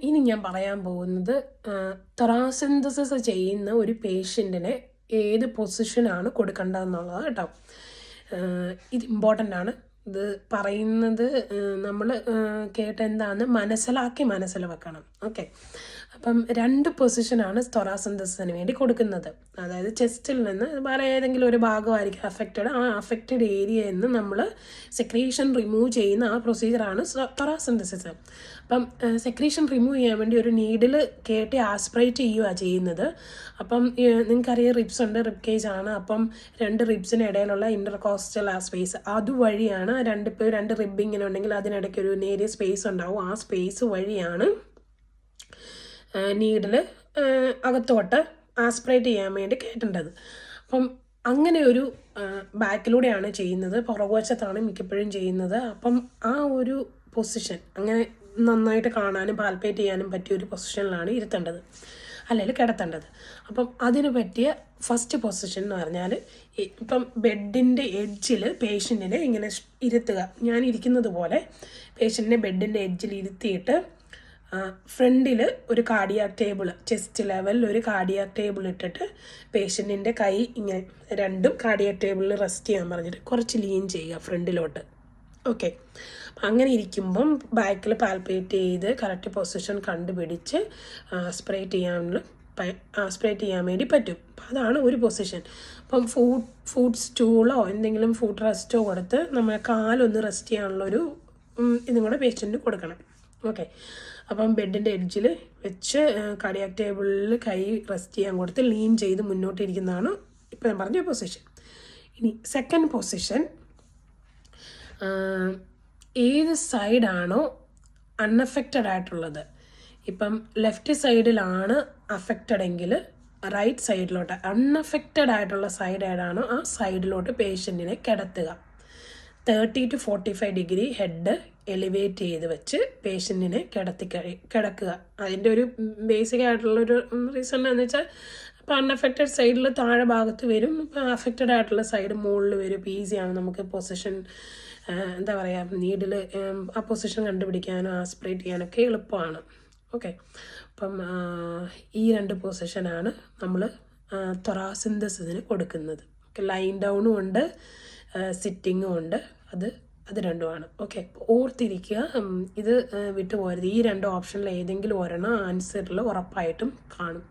ഇനി ഞാൻ പറയാൻ പോകുന്നത് തൊറാസിന്തസിസ് ചെയ്യുന്ന ഒരു പേഷ്യൻറ്റിനെ ഏത് പൊസിഷനാണ് കൊടുക്കേണ്ടതെന്നുള്ളത് കേട്ടോ. ഇത് ഇമ്പോർട്ടൻ്റ് ആണ്. ഇത് പറയുന്നത് നമ്മൾ കേട്ടെന്താണെന്ന് മനസ്സിൽ വെക്കണം. ഓക്കെ, അപ്പം 2 പൊസിഷനാണ് തൊറാസിന്തസിന് വേണ്ടി കൊടുക്കുന്നത്. അതായത് ചെസ്റ്റിൽ നിന്ന് വേറെ ഏതെങ്കിലും ഒരു ഭാഗമായിരിക്കും അഫക്റ്റഡ്. ആ അഫക്റ്റഡ് ഏരിയയിൽ നിന്ന് നമ്മൾ സെക്രീഷൻ റിമൂവ് ചെയ്യുന്ന ആ പ്രൊസീജിയറാണ് തൊറാസിന്തസിസ്. അപ്പം സെക്രീഷൻ റിമൂവ് ചെയ്യാൻ വേണ്ടി ഒരു നീഡിൽ കയറ്റി ആസ്പിറേറ്റ് ചെയ്യുകയാണ് ചെയ്യുന്നത്. അപ്പം നിങ്ങൾക്കറിയാം റിബ്സ് ഉണ്ട്, റിബ് കേജ് ആണ്. അപ്പം 2 റിബ്സിന് ഇടയിലുള്ള ഇൻ്റർകോസ്റ്റൽ ആ സ്പേസ് അതുവഴിയാണ് ഇപ്പോൾ 2 റിബ് ഇങ്ങനെ ഉണ്ടെങ്കിൽ അതിനിടയ്ക്ക് ഒരു നേരിയ സ്പേസ് ഉണ്ടാവും. ആ സ്പേസ് വഴിയാണ് നീഡിൽ അകത്തോട്ട് ആസ്പിറേറ്റ് ചെയ്യാൻ വേണ്ടി കയറ്റേണ്ടത്. അപ്പം അങ്ങനെ ഒരു ബാക്കിലൂടെയാണ് ചെയ്യുന്നത്, പുറകുവശത്താണ് മിക്കപ്പോഴും ചെയ്യുന്നത്. അപ്പം ആ ഒരു പൊസിഷൻ അങ്ങനെ നന്നായിട്ട് കാണാനും പാൽപ്പേറ്റ് ചെയ്യാനും പറ്റിയ ഒരു പൊസിഷനിലാണ് ഇരുത്തേണ്ടത്, അല്ലെങ്കിൽ കിടത്തേണ്ടത്. അപ്പം അതിന് പറ്റിയ ഫസ്റ്റ് പൊസിഷൻ എന്ന് പറഞ്ഞാൽ ഇപ്പം ബെഡിൻ്റെ എഡ്ജിൽ പേഷ്യൻറ്റിനെ ഇങ്ങനെ ഇരുത്തുക. ഞാൻ ഇരിക്കുന്നത് പോലെ പേഷ്യൻറ്റിനെ ബെഡിൻ്റെ എഡ്ജിൽ ഇരുത്തിയിട്ട് ഫ്രണ്ടിൽ ഒരു കാർഡിയാക് ടേബിൾ, ചെസ്റ്റ് ലെവലിൽ ഒരു കാർഡിയാക് ടേബിൾ ഇട്ടിട്ട് പേഷ്യൻറ്റിൻ്റെ കൈ ഇങ്ങനെ 2 കാർഡിയാക് ടേബിളിൽ റെസ്റ്റ് ചെയ്യാൻ പറഞ്ഞിട്ട് കുറച്ച് ലീൻ ചെയ്യുക ഫ്രണ്ടിലോട്ട്. ഓക്കെ, അങ്ങനെ ഇരിക്കുമ്പം ബാക്കിൽ പാൽപ്പേറ്റ് ചെയ്ത് കറക്റ്റ് പൊസിഷൻ കണ്ടുപിടിച്ച് ആസ്പിറേറ്റ് ചെയ്യാൻ വേണ്ടി പറ്റും. അപ്പം അതാണ് ഒരു പൊസിഷൻ. അപ്പം ഫുഡ് സ്റ്റൂളോ എന്തെങ്കിലും ഫുഡ് റെസ്റ്റോ കൊടുത്ത് നമ്മളെ കാലൊന്ന് റെസ്റ്റ് ചെയ്യാനുള്ളൊരു ഇതും കൂടെ പേഷ്യൻറ്റിന് കൊടുക്കണം. ഓക്കെ, അപ്പം ബെഡിൻ്റെ എഡ്ജിൽ വെച്ച് കാർഡിയാക് ടേബിളിൽ കൈ റെസ്റ്റ് ചെയ്യാൻ കൊടുത്ത് ലീൻ ചെയ്ത് മുന്നോട്ടിരിക്കുന്നതാണ് ഇപ്പോൾ ഞാൻ പറഞ്ഞ പൊസിഷൻ. ഇനി സെക്കൻഡ് പൊസിഷൻ, ഏത് സൈഡാണോ അൺഅഫക്റ്റഡ് ആയിട്ടുള്ളത്, ഇപ്പം ലെഫ്റ്റ് സൈഡിലാണ് അഫക്റ്റഡ് എങ്കിൽ റൈറ്റ് സൈഡിലോട്ട്, അൺഅഫക്റ്റഡ് ആയിട്ടുള്ള സൈഡ് ഏതാണോ ആ സൈഡിലോട്ട് പേഷ്യൻറ്റിനെ കിടത്തുക. 30 to 45 ഡിഗ്രി ഹെഡ് എലിവേറ്റ് ചെയ്ത് വെച്ച് പേഷ്യൻറ്റിനെ കിടക്കുക. അതിൻ്റെ ഒരു ബേസിക് ആയിട്ടുള്ളൊരു റീസൺ എന്ന് വെച്ചാൽ ഇപ്പോൾ അൺഅഫക്റ്റഡ് സൈഡിൽ താഴെ ഭാഗത്ത് വരും, ഇപ്പോൾ അഫക്റ്റഡ് ആയിട്ടുള്ള സൈഡ് മുകളിൽ വരും. ഇപ്പോൾ ഈസിയാണ് നമുക്ക് പൊസിഷൻ, എന്താ പറയുക, നീഡിൽ ആ പൊസിഷൻ കണ്ടുപിടിക്കാനും ആസ്പിറേറ്റ് ചെയ്യാനൊക്കെ എളുപ്പമാണ്. ഓക്കെ, അപ്പം ഈ 2 പൊസിഷനാണ് നമ്മൾ തൊറാസിന്തസിന് കൊടുക്കുന്നത്. ലൈൻ ഡൗണും ഉണ്ട്, സിറ്റിങ്ങും ഉണ്ട്. അത് രണ്ടുമാണ്. ഓക്കെ, ഓർത്തിരിക്കുക, ഇത് വിട്ടുപോകരുത്. ഈ 2 ഓപ്ഷനിൽ ഏതെങ്കിലും ഒരെണ്ണം ആൻസറിൽ ഉറപ്പായിട്ടും കാണും.